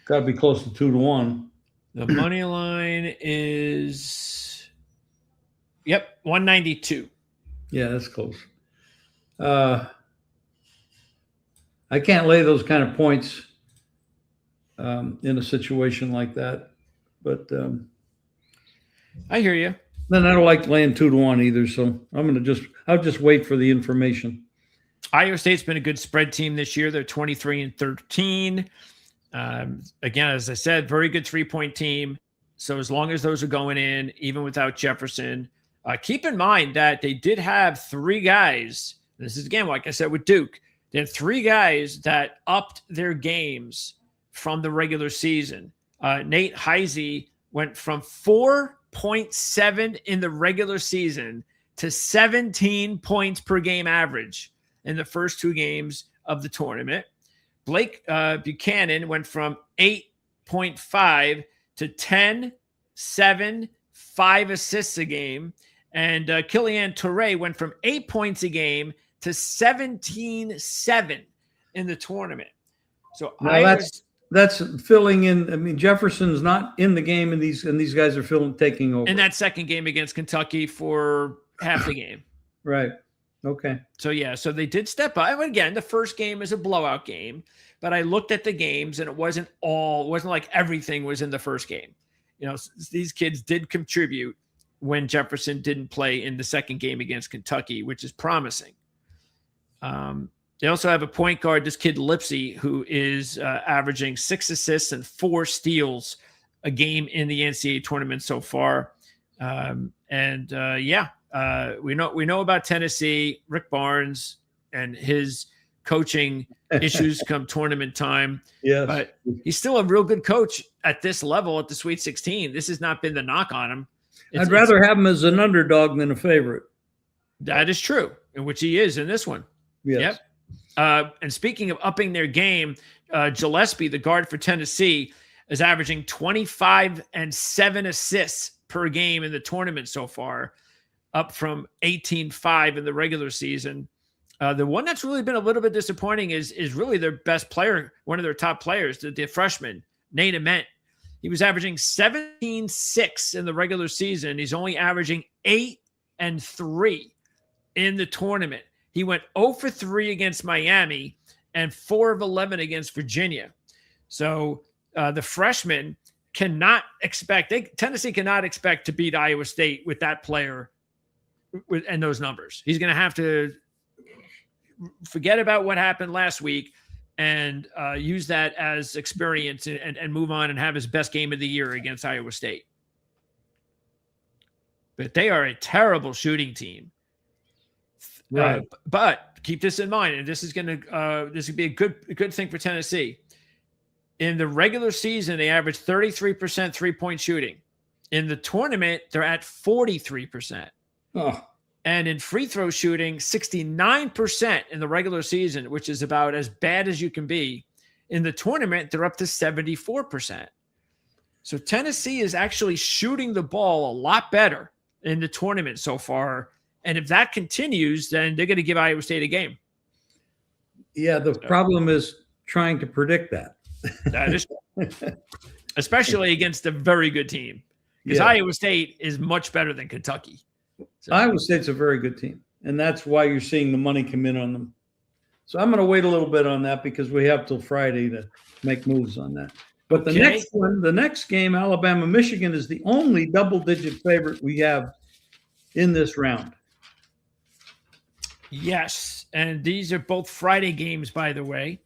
Got to be close to 2-1. The money line is, 192. Yeah, that's close. I can't lay those kind of points in a situation like that, but I hear you. Then I don't like laying 2-1 either, so I'll just wait for the information. Iowa State's been a good spread team this year. They're 23-13. Again, as I said, very good 3-point team. So as long as those are going in, even without Jefferson, keep in mind that they did have 3 guys. This is, again, like I said, with Duke, they had 3 guys that upped their games from the regular season. Nate Heisey went from 4.7 in the regular season to 17 points per game average in the first 2 games of the tournament. Blake Buchanan went from 8.5 to 10, 7, 5 assists a game. And Killian Toure went from 8 points a game to 17-7 in the tournament. So that's filling in. I mean, Jefferson's not in the game, and these guys are taking over. In that second game against Kentucky for half the game. Right. Okay. So so they did step up. And again, the first game is a blowout game, but I looked at the games and it wasn't like everything was in the first game. You know, these kids did contribute when Jefferson didn't play in the second game against Kentucky, which is promising. They also have a point guard, this kid Lipsy, who is averaging 6 assists and 4 steals a game in the NCAA tournament so far. We know about Tennessee, Rick Barnes, and his coaching issues come tournament time. Yes. But he's still a real good coach at this level at the Sweet 16. This has not been the knock on him. I'd rather have him as an underdog than a favorite. That is true, in which he is in this one. Yes. Yep. And speaking of upping their game, Gillespie, the guard for Tennessee, is averaging 25 and 7 assists per game in the tournament so far, up from 18-5 in the regular season. The one that's really been a little bit disappointing is really their best player, one of their top players, the freshman, Nate Ament. He was averaging 17-6 in the regular season. He's only averaging 8 and 3 in the tournament. He went 0 for 3 against Miami and 4 of 11 against Virginia. So the freshman Tennessee cannot expect to beat Iowa State with that player and those numbers. He's going to have to forget about what happened last week and use that as experience and move on and have his best game of the year against Iowa State. But they are a terrible shooting team. Right. But keep this in mind, and this is going to this would be a good thing for Tennessee. In the regular season, they average 33% three-point shooting. In the tournament, they're at 43%. Oh, And in free throw shooting, 69% in the regular season, which is about as bad as you can be. In the tournament, they're up to 74%. So Tennessee is actually shooting the ball a lot better in the tournament so far. And if that continues, then they're going to give Iowa State a game. yeah. The problem is trying to predict that. That is, especially against a very good team, because Yeah. Iowa State is much better than Kentucky. So, Iowa State's a very good team, and that's why you're seeing the money come in on them. So I'm going to wait a little bit on that because we have till Friday to make moves on that. But Okay. the next game, Alabama, Michigan, is the only double-digit favorite we have in this round. yes, and these are both Friday games, by the way.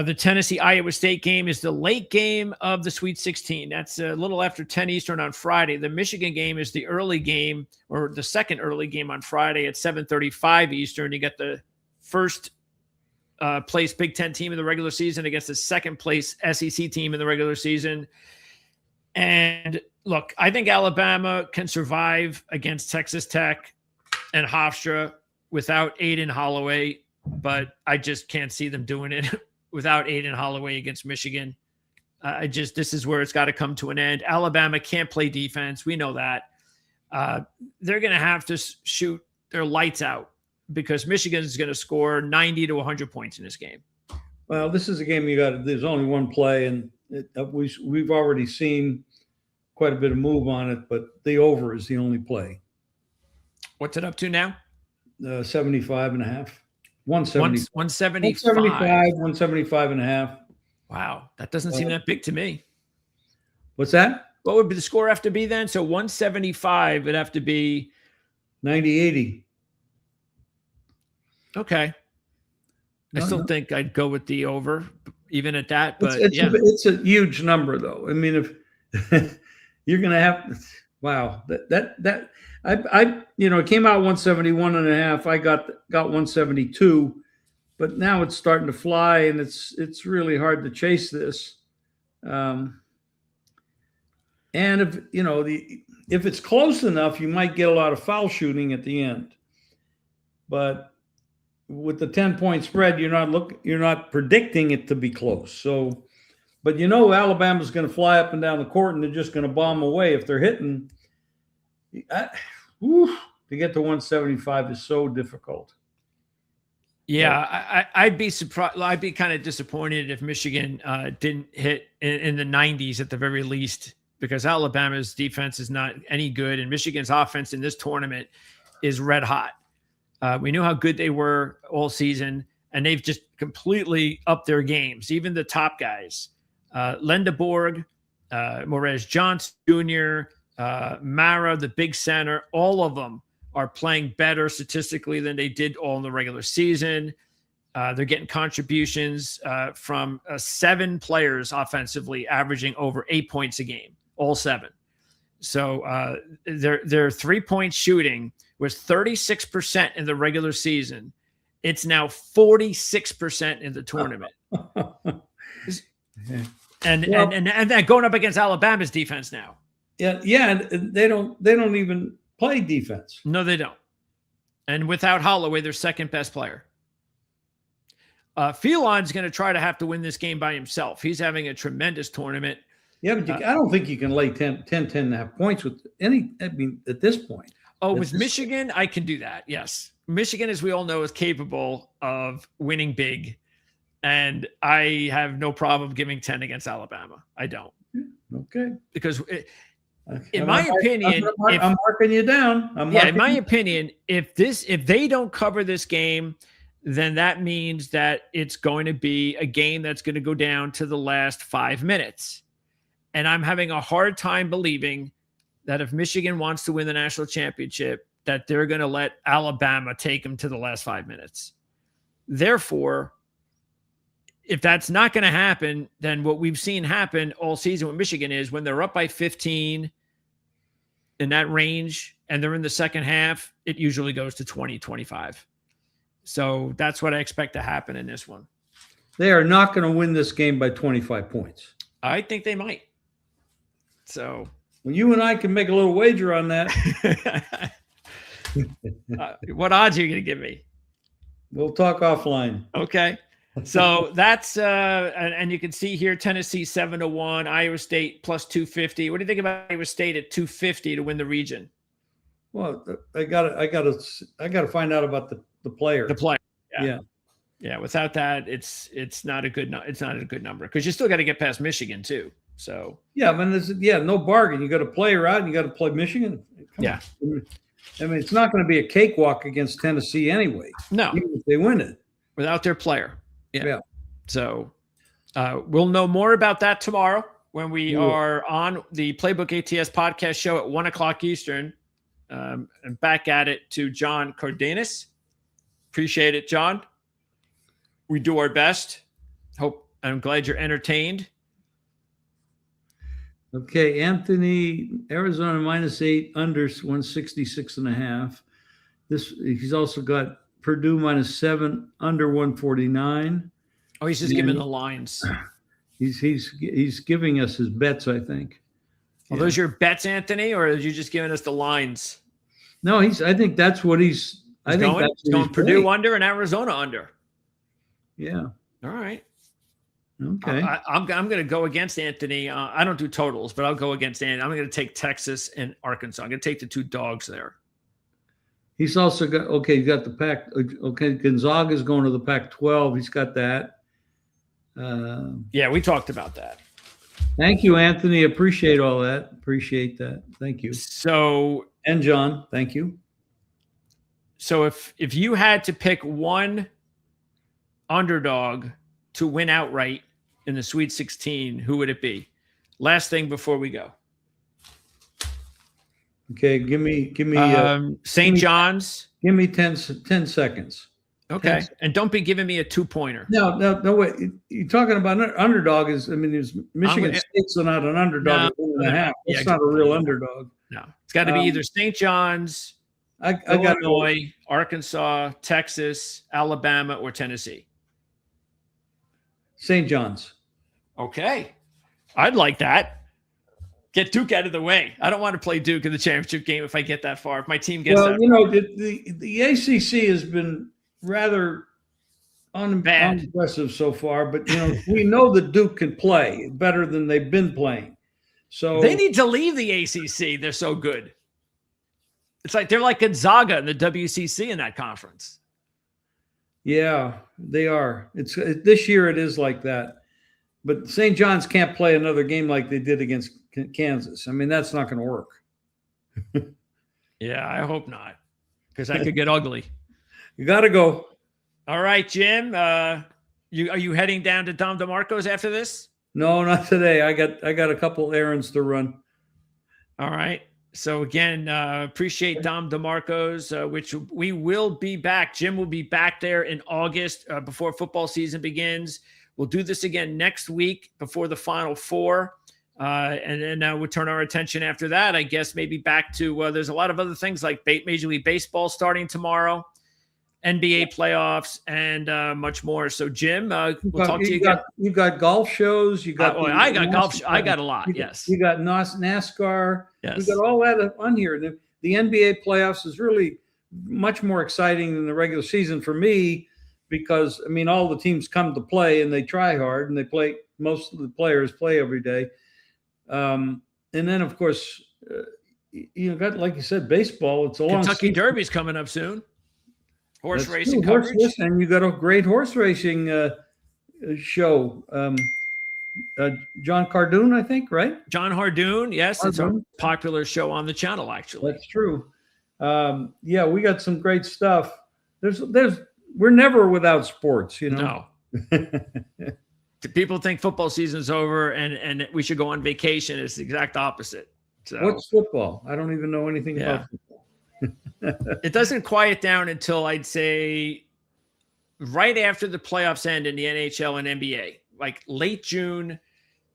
The Tennessee-Iowa State game is the late game of the Sweet 16. That's a little after 10 Eastern on Friday. The Michigan game is the early game, or the second early game on Friday at 7:35 Eastern. You got the first place Big Ten team in the regular season against the second place SEC team in the regular season. And look, I think Alabama can survive against Texas Tech and Hofstra without Aiden Holloway, but I just can't see them doing it without Aiden Holloway against Michigan. This is where it's got to come to an end. Alabama can't play defense. We know that. They're going to have to shoot their lights out because Michigan is going to score 90 to 100 points in this game. Well, this is a game there's only one play, and we've already seen quite a bit of move on it, but the over is the only play. What's it up to now? 75 and a half. 170. 175. 175 and a half. Wow. That doesn't seem that big to me. What's that? What would the score have to be then? So 175 would have to be 90-80. Okay. I still think I'd go with the over, even at that. But it's a huge number, though. I mean, if you're going to have, wow, it came out 171 and a half. I got 172, but now it's starting to fly, and it's really hard to chase this. And if it's close enough, you might get a lot of foul shooting at the end. But with the 10-point spread, you're not predicting it to be close. So, but Alabama's going to fly up and down the court, and they're just going to bomb away if they're hitting. To get to 175 is so difficult. Yeah, I'd be surprised. I'd be kind of disappointed if Michigan didn't hit in the 90s at the very least, because Alabama's defense is not any good, and Michigan's offense in this tournament is red hot. We knew how good they were all season, and they've just completely upped their games. Even the top guys, Lendeborg, Morez Johnson Jr., Mara, the big center, all of them are playing better statistically than they did all in the regular season. They're getting contributions from 7 players offensively, averaging over 8 points a game, all 7. So their three-point shooting was 36% in the regular season. It's now 46% in the tournament. And that going up against Alabama's defense now. Yeah, and they don't even play defense. No, they don't. And without Holloway, their second best player. Phelan's going to try to have to win this game by himself. He's having a tremendous tournament. Yeah, but I don't think you can lay 10 and a half points with at this point. Oh, with Michigan, I can do that. Yes. Michigan, as we all know, is capable of winning big. And I have no problem giving 10 against Alabama. I don't. Okay. Because in my opinion, I'm marking you down. In my opinion, if they don't cover this game, then that means that it's going to be a game that's going to go down to the last 5 minutes. And I'm having a hard time believing that if Michigan wants to win the national championship, that they're going to let Alabama take them to the last 5 minutes. Therefore, if that's not going to happen, then what we've seen happen all season with Michigan is when they're up by 15 in that range and they're in the second half, it usually goes to 20, 25. So that's what I expect to happen in this one. They are not going to win this game by 25 points. I think they might. So when you and I can make a little wager on that. What odds are you going to give me? We'll talk offline. Okay. So that's and you can see here Tennessee 7-1, Iowa State plus 250. What do you think about Iowa State at 250 to win the region? Well, I got to find out about the player. The player. Yeah. Yeah. Without that, it's not a good number because you still got to get past Michigan too. So yeah, I mean, no bargain. You got to play her out, and you got to play Michigan. Come on. I mean, it's not going to be a cakewalk against Tennessee anyway. No, even if they win it without their player. Yeah. So we'll know more about that tomorrow when we are on the Playbook ATS podcast show at 1:00 Eastern. And back at it to John Cardenas. Appreciate it, John. We do our best. I'm glad you're entertained. Okay, Anthony, Arizona -8, under 166.5. He's also got Purdue -7, under 149. Oh, he's just giving the lines. He's giving us his bets, I think. Are those your bets, Anthony, or are you just giving us the lines? No, I think that's what he's going Purdue under and Arizona under. Yeah. All right. Okay. I'm going to go against Anthony. I don't do totals, but I'll go against Anthony. I'm going to take Texas and Arkansas. I'm going to take the two dogs there. He's also got, you got the Pac. Okay, Gonzaga's going to the Pac-12. He's got that. Yeah, we talked about that. Thank you, Anthony. Appreciate all that. Appreciate that. Thank you. So, and John, thank you. So if you had to pick one underdog to win outright in the Sweet 16, who would it be? Last thing before we go. Okay, give me St. John's. Give me 10 seconds. Okay, 10 seconds. And don't be giving me a 2-pointer. No wait. You're talking about an underdog there's Michigan State's not an underdog at 1.5. It's not a real underdog. No, it's got to be either St. John's, Illinois, Arkansas, Texas, Alabama, or Tennessee. St. John's. Okay, I'd like that. Get Duke out of the way. I don't want to play Duke in the championship game if I get that far. If my team gets that far. The ACC has been rather unimpressive so far, but we know that Duke can play better than they've been playing. So they need to leave the ACC. They're so good. It's like they're like Gonzaga in the WCC in that conference. Yeah, they are. This year it is like that. But St. John's can't play another game like they did against Kansas. I mean, that's not going to work. Yeah, I hope not, because that could get ugly. You got to go. All right, Jim. Are you heading down to Dom DeMarco's after this? No, not today. I got a couple errands to run. All right. So again, appreciate Dom DeMarco's, which we will be back. Jim will be back there in August before football season begins. We'll do this again next week before the Final Four. And then we'll turn our attention after that, I guess, maybe back to there's a lot of other things like Major League Baseball starting tomorrow, NBA playoffs, and much more. So, Jim, we'll talk to you again. You got golf shows. You got I got golf. I got a lot. Yes. You got NASCAR. Yes. You got all that on here. The NBA playoffs is really much more exciting than the regular season for me because, I mean, all the teams come to play and they try hard and they play. Most of the players play every day. And then, of course, got, like you said, baseball. It's a long Kentucky Derby's coming up soon. Horse racing coverage. And you got a great horse racing show. John Cardoon, I think, right? John Hardoon. Yes, It's a popular show on the channel, actually. That's true. Yeah, we got some great stuff. We're never without sports, No. People think football season's over and we should go on vacation. It's the exact opposite. So, what's football? I don't even know anything about football. It doesn't quiet down until I'd say right after the playoffs end in the NHL and NBA, like late June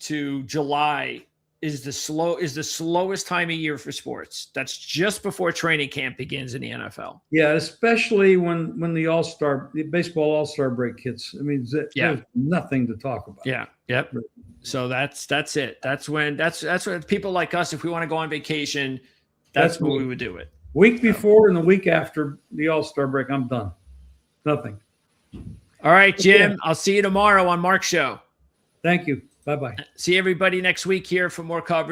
to July is the slowest time of year for sports. That's just before training camp begins in the NFL. Yeah, especially when the baseball All-Star break hits. I mean, there's nothing to talk about. Yeah. Yep. So that's it. That's when people like us, if we want to go on vacation, that's when we would do it. Week before and the week after the All-Star break, I'm done. Nothing. All right, Jim. I'll see you tomorrow on Mark's show. Thank you. Bye-bye. See everybody next week here for more coverage.